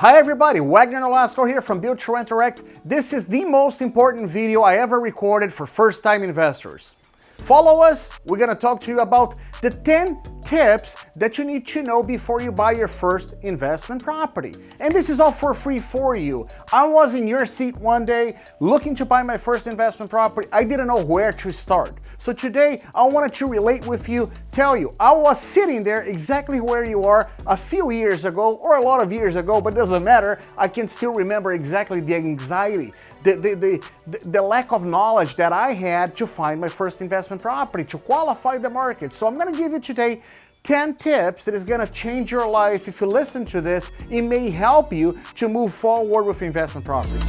Hi everybody, Wagner Nolasco here from Build to Rent Direct. This is the most important video I ever recorded for first-time investors. Follow us, we're gonna talk to you about the 10 tips that you need to know before you buy your first investment property. And this is all for free for you. I was in your seat one day looking to buy my first investment property. I didn't know where to start. So today I wanted to relate with you, tell you, I was sitting there exactly where you are a few years ago or a lot of years ago, but it doesn't matter. I can still remember exactly the anxiety, the lack of knowledge that I had to find my first investment property, to qualify the market. So I'm gonna give you today 10 tips that is gonna change your life. If you listen to this, it may help you to move forward with investment properties.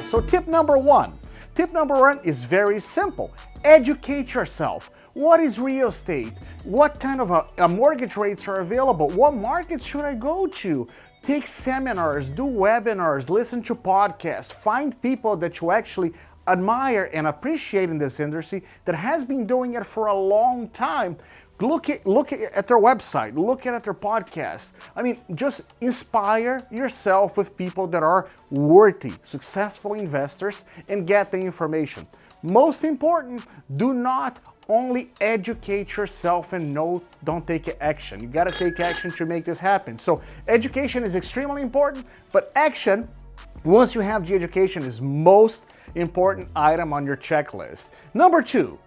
So tip number one is very simple. Educate yourself. What is real estate? What kind of mortgage rates are available? What markets should I go to? Take seminars, do webinars, listen to podcasts, find people that you actually admire and appreciate in this industry that has been doing it for a long time. Look at their website, look at their podcast. I mean, just inspire yourself with people that are worthy, successful investors and get the information. Most important, do not only educate yourself and don't take action. You gotta take action to make this happen. So education is extremely important, but action, once you have the education, is most important item on your checklist. Number two,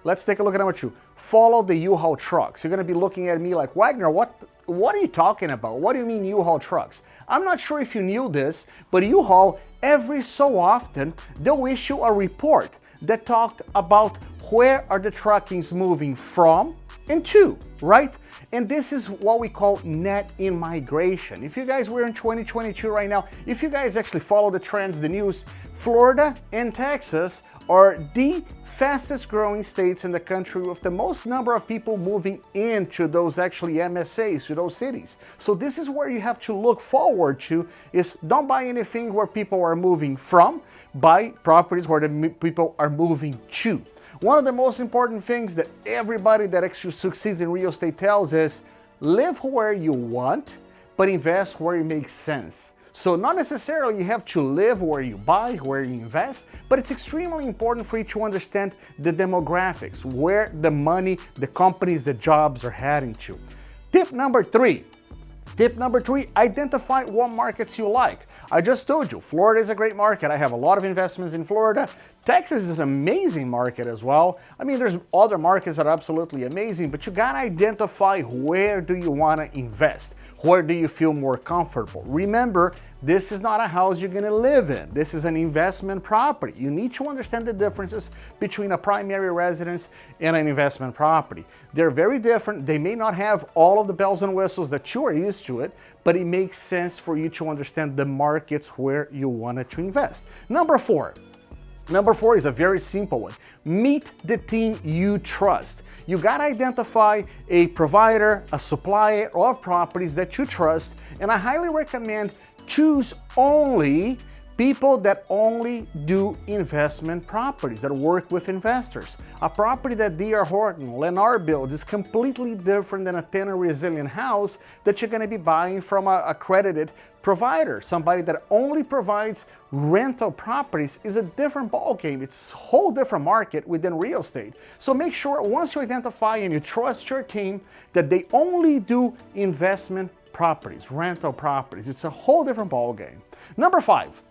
let's take a look at number two. Follow the U-Haul trucks. You're gonna be looking at me like, Wagner, what are you talking about? What do you mean U-Haul trucks? I'm not sure if you knew this, but U-Haul, every so often, they'll issue a report that talked about where are the truckings moving from and to, right? And this is what we call net immigration. If you guys were in 2022 right now, if you guys actually follow the trends, the news, Florida and Texas are the fastest growing states in the country with the most number of people moving into those actually MSAs, to those cities. So this is where you have to look forward to, is don't buy anything where people are moving from, buy properties where the people are moving to. One of the most important things that everybody that actually succeeds in real estate tells is live where you want, but invest where it makes sense. So not necessarily you have to live where you buy, where you invest, but it's extremely important for you to understand the demographics, where the money, the companies, the jobs are heading to. Tip number three, identify what markets you like. I just told you, Florida is a great market. I have a lot of investments in Florida. Texas is an amazing market as well. I mean, there's other markets that are absolutely amazing, but you gotta identify where do you wanna invest? Where do you feel more comfortable? Remember, this is not a house you're gonna live in. This is an investment property. You need to understand the differences between a primary residence and an investment property. They're very different. They may not have all of the bells and whistles that you are used to it, but it makes sense for you to understand the markets where you wanted to invest. Number four is a very simple one. Meet the team you trust. You gotta identify a provider, a supplier of properties that you trust, and I highly recommend choose only people that only do investment properties, that work with investors. A property that D.R. Horton, Lennar builds is completely different than a tenant resilient house that you're gonna be buying from a accredited provider. Somebody that only provides rental properties is a different ballgame. It's a whole different market within real estate. So make sure once you identify and you trust your team that they only do investment properties, rental properties. It's a whole different ballgame. Number five,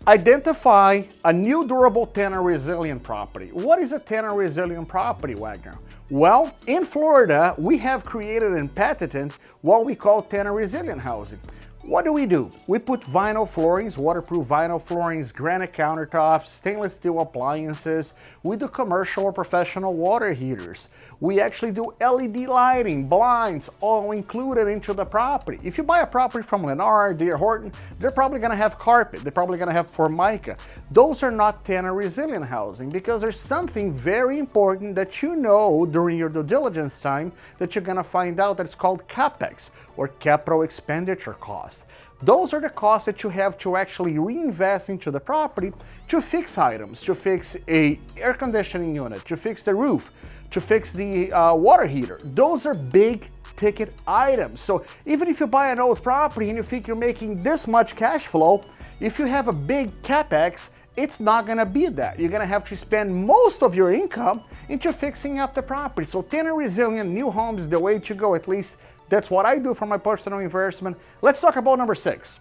identify a new durable tenant resilient property. What is a tenant resilient property, Wagner? Well, in Florida, we have created and patented what we call tenant resilient housing. What do? We put vinyl floorings, waterproof vinyl floorings, granite countertops, stainless steel appliances. We do commercial or professional water heaters. We actually do LED lighting, blinds, all included into the property. If you buy a property from Lennar, D.R. Horton, they're probably gonna have carpet, they're probably gonna have Formica. Those are not tenant resilient housing because there's something very important that you know during your due diligence time that you're gonna find out that it's called CapEx, or capital expenditure costs. Those are the costs that you have to actually reinvest into the property to fix items, to fix a air conditioning unit, to fix the roof, to fix the water heater. Those are big ticket items. So even if you buy an old property and you think you're making this much cash flow, if you have a big capex, it's not gonna be that. You're gonna have to spend most of your income into fixing up the property. So tenant resilient new homes is the way to go. At least that's what I do for my personal investment. Let's talk about number 6.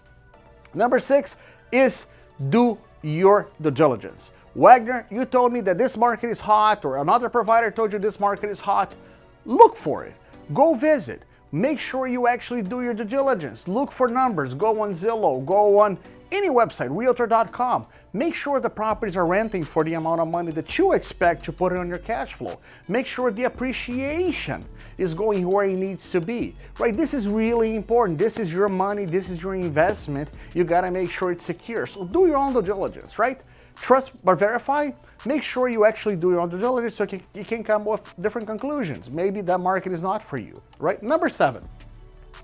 Number 6 is do your due diligence. Wagner, you told me that this market is hot, or another provider told you this market is hot. Look for it. Go visit. Make sure you actually do your due diligence. Look for numbers. Go on Zillow. Go on any website, realtor.com. Make sure the properties are renting for the amount of money that you expect to put it on your cash flow. Make sure the appreciation is going where it needs to be, right? This is really important. This is your money. This is your investment. You got to make sure it's secure. So do your own due diligence, right? Trust but verify. Make sure you actually do your own due diligence so you can come with different conclusions. Maybe that market is not for you, right? Number 7.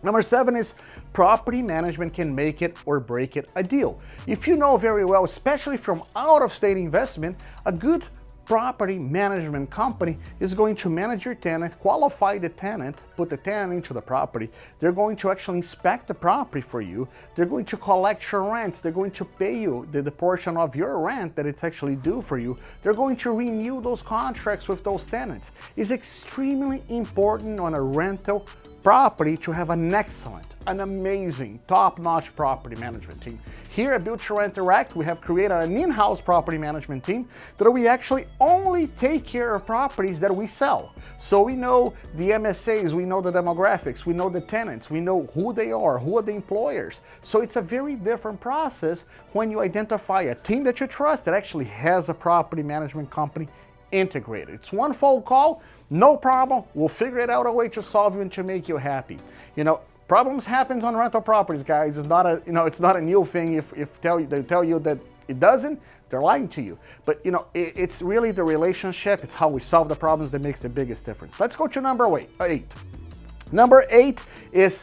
Number 7 is property management can make it or break it a deal. If you know very well, especially from out-of-state investment, a good property management company is going to manage your tenant, qualify the tenant, put the tenant into the property. They're going to actually inspect the property for you. They're going to collect your rents. They're going to pay you the portion of your rent that it's actually due for you. They're going to renew those contracts with those tenants. It's extremely important on a rental property to have an excellent, an amazing, top-notch property management team. Here at Build to Rent Direct, we have created an in-house property management team that we actually only take care of properties that we sell. So we know the MSAs, we know the demographics, we know the tenants, we know who they are, who are the employers. So it's a very different process when you identify a team that you trust that actually has a property management company integrated. It's one phone call, no problem. We'll figure it out a way to solve you and to make you happy. You know, problems happens on rental properties, guys. It's not a, it's not a new thing. If they tell you that it doesn't, they're lying to you. But it's really the relationship. It's how we solve the problems that makes the biggest difference. Let's go to number 8. Number 8 is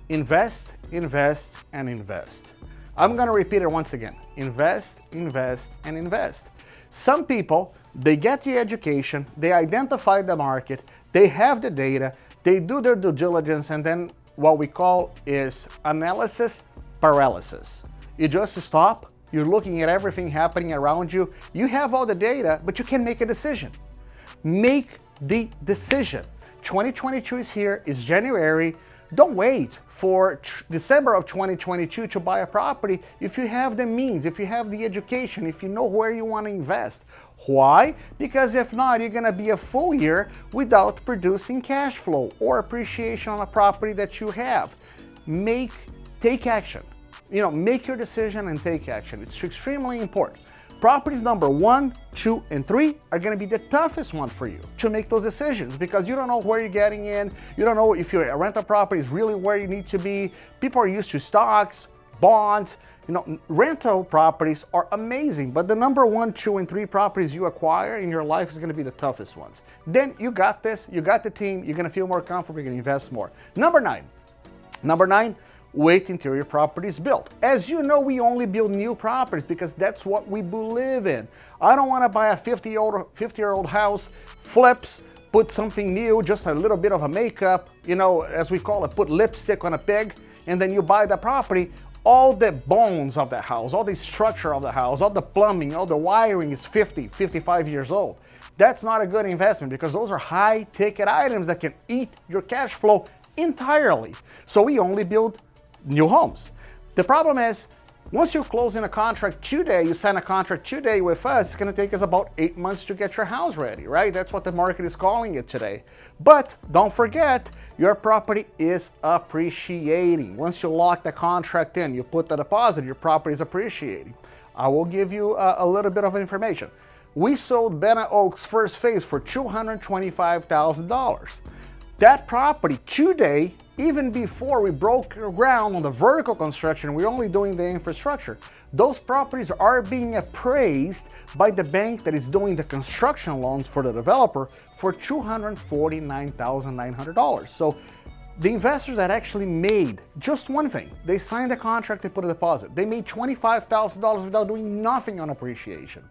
invest, invest, and invest. I'm gonna repeat it once again. Invest, invest, and invest. Some people, they get the education, they identify the market, they have the data, they do their due diligence, and then what we call is analysis paralysis. You just stop, you're looking at everything happening around you, you have all the data, but you can't make a decision. Make the decision. 2022 is here, it's January. Don't wait for December of 2022 to buy a property if you have the means, if you have the education, if you know where you want to invest. Why? Because if not, you're going to be a full year without producing cash flow or appreciation on a property that you have. Take action. Make your decision and take action. It's extremely important. Properties number 1, 2, and 3 are going to be the toughest one for you to make those decisions because you don't know where you're getting in. You don't know if your rental property is really where you need to be. People are used to stocks, bonds. Rental properties are amazing, but the number 1, 2, and 3 properties you acquire in your life is going to be the toughest ones. Then you got this, you got the team, you're going to feel more comfortable, you're going to invest more. Number 9, wait until your property is built. As you know, we only build new properties because that's what we live in. I don't want to buy a 50-year-old house, flips, put something new, just a little bit of a makeup, as we call it, put lipstick on a pig, and then you buy the property. All the bones of the house, all the structure of the house, all the plumbing, all the wiring is 50, 55 years old. That's not a good investment because those are high ticket items that can eat your cash flow entirely. So we only build new homes. The problem is, once you close in a contract today, you sign a contract today with us, it's going to take us about 8 months to get your house ready, right? That's what the market is calling it today. But don't forget, your property is appreciating. Once you lock the contract in, you put the deposit, your property is appreciating. I will give you a little bit of information. We sold Bena Oaks first phase for $225,000. That property today, even before we broke ground on the vertical construction, we're only doing the infrastructure. Those properties are being appraised by the bank that is doing the construction loans for the developer for $249,900. So the investors that actually made just one thing, they signed a contract, they put a deposit. They made $25,000 without doing nothing on appreciation.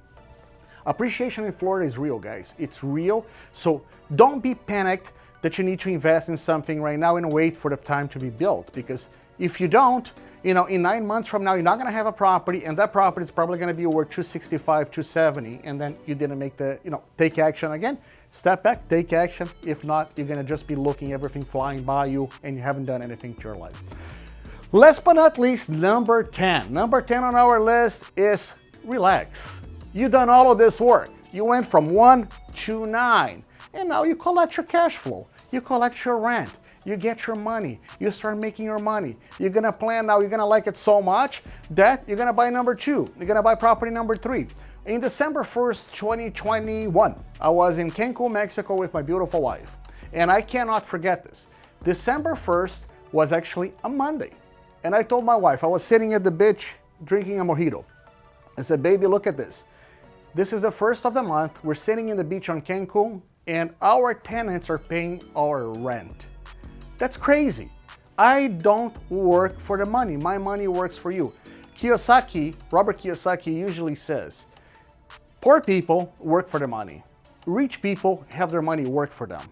Appreciation in Florida is real, guys. It's real. So don't be panicked that you need to invest in something right now and wait for the time to be built. Because if you don't, you know, in 9 months from now, you're not going to have a property, and that property is probably going to be worth 265, 270, and then you didn't make the, you know, take action again. Step back, take action. If not, you're going to just be looking everything flying by you, and you haven't done anything to your life. Last but not least, number 10. Number 10 on our list is relax. You've done all of this work. You went from 1 to 9, and now you collect your cash flow. You collect your rent. You get your money, you start making your money. You're gonna plan now, you're gonna like it so much that you're gonna buy number 2, you're gonna buy property number 3. In December 1st, 2021, I was in Cancun, Mexico with my beautiful wife. And I cannot forget this. December 1st was actually a Monday. And I told my wife, I was sitting at the beach drinking a mojito. I said, baby, look at this. This is the 1st of the month, we're sitting in the beach on Cancun, and our tenants are paying our rent. That's crazy. I don't work for the money. My money works for you. Robert Kiyosaki usually says, poor people work for the money. Rich people have their money work for them.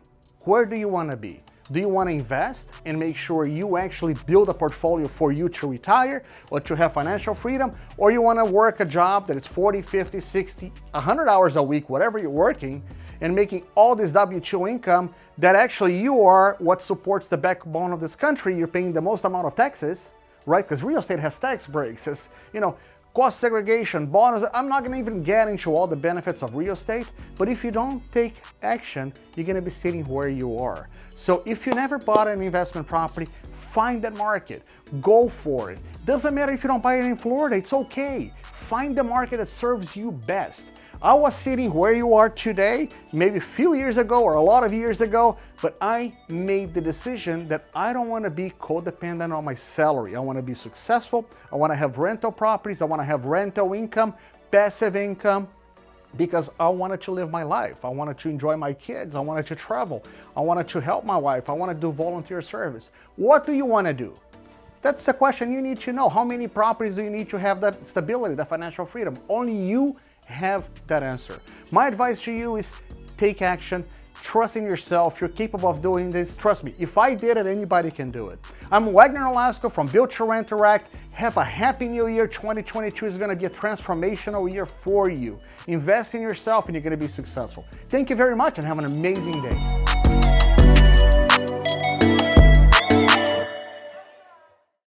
Where do you want to be? Do you want to invest and make sure you actually build a portfolio for you to retire or to have financial freedom? Or you want to work a job that it's 40, 50, 60, 100 hours a week, whatever you're working, and making all this W-2 income that actually you are what supports the backbone of this country. You're paying the most amount of taxes, right? Because real estate has tax breaks, has, you know, cost segregation, bonus. I'm not gonna even get into all the benefits of real estate, but if you don't take action, you're gonna be sitting where you are. So if you never bought an investment property, find that market, go for it. Doesn't matter if you don't buy it in Florida, it's okay. Find the market that serves you best. I was sitting where you are today, maybe a few years ago or a lot of years ago, but I made the decision that I don't want to be codependent on my salary. I want to be successful. I want to have rental properties. I want to have rental income, passive income, because I wanted to live my life. I wanted to enjoy my kids. I wanted to travel. I wanted to help my wife. I want to do volunteer service. What do you want to do? That's the question you need to know. How many properties do you need to have that stability, that financial freedom? Only you have that answer. My advice to you is take action, trust in yourself. You're capable of doing this. Trust me, if I did it, anybody can do it. I'm Wagner Nolasco from Built to Rent Direct. Have a happy new year. 2022 is going to be a transformational year for you. Invest in yourself and you're going to be successful. Thank you very much and have an amazing day.